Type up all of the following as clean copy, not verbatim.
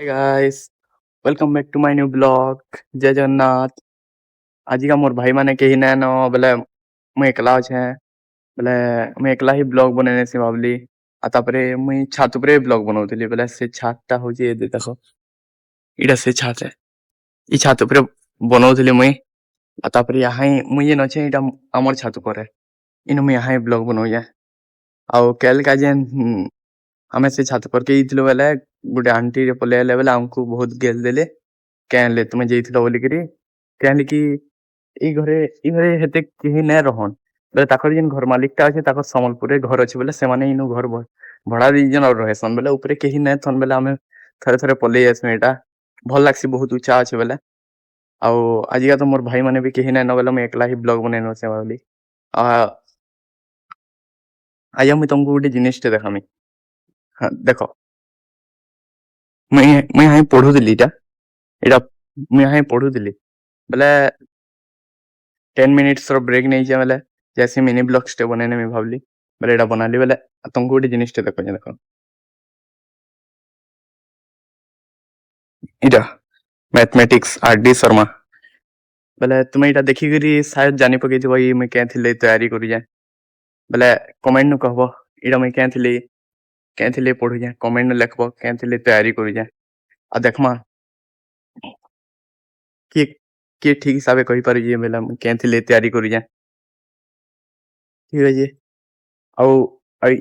Hey guys, welcome back to my new blog. जय जगन्नाथ। आज का मोर भाई माने केही नानो बोले मुई एकला छे बोले मुई एकला ही ब्लॉग बनेने से भाबली आ तापरे मुई छात उपरे ब्लॉग बनाउतली बोले से छातटा होची ए देखो इडा से छात है ई छात उपरे बनाउतली मुई आ तापरे यहाँ मुई ये नछे इडा हमर छात उपरे इनो मुई यहाँ ब्लॉग बनाउया आउ केल का जेन हमें से छात पर के इतलो बेले गुटे आंटी रे पले आले बेले हमको बहुत गेल देले केनले तुमे जेइथिलो बोली करी केनले कि ई घरे हेते केही नै रहन बेले ताकर जेन घर मालिक टा अछि ताकर समलपुरे घर अछि बेले से माने इनु घर भड़ा दी जन रहेसन बेले ऊपरे केही नै थन बेले हमें थरे थरे पले आसु एटा भल लागसी बहुत ऊंचा अछि बेले आउ आजिका तो मोर भाई माने भी केही नै न बेले मैं एकला ही ब्लॉग बनेनो से भाबली आ आया मैं तुमको गुटे जिनिस टे देखामी हाँ देखो मैं यहाँ पढ़ुଥିଲି ଏଟା ମୁଁ यहाँ पढ़ुଥିଲି ବେଲେ 10 मिनिट्स ର ବ୍ରେକ୍ ନେଇଛେ ବେଲେ जैसे मिनी ब्लॉग्स टे बनेने में भाबली बेले एटा बनाली बेले तुमको गुटे जिनिस टे देखो इटा मैथमेटिक्स आर.डी. शर्मा बेले तुमे इटा देखि करी शायद जानि पकेइथिबो ई मैं केथिले तैयारी करि जाए बेले कमेंट नु कहबो इटा मैं केथिले पढु जाए कमेंट नु लिखबो केथिले तैयारी करि जाए आ देखमा कि ठीक हिसाबे कहि पारि जे बेला मैं केथिले तैयारी करि जाए ठीक अछि आउ आई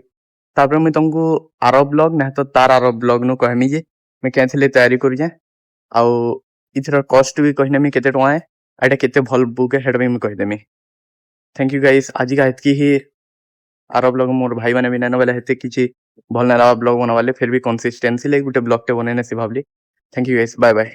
तापर मैं तुमको आरो ब्लॉग ना तो तार आरो ब्लॉग नु कहमी जे मैं केथिले तैयारी करि जाए आउ इथर कॉस्ट भी कहने में केते टका है एटा केते भल बुक है हेड में कहि देमी थैंक यू गाइस आज का इतकी ही आरो ब्लॉग मोर भाई माने भी नानो बेला हेते किछि भल ना ब्लॉग बनावाले फिर भी कंसिस्टेंसी ले गुटे ब्लॉग टे बनेने से भाबली thank you guys bye bye.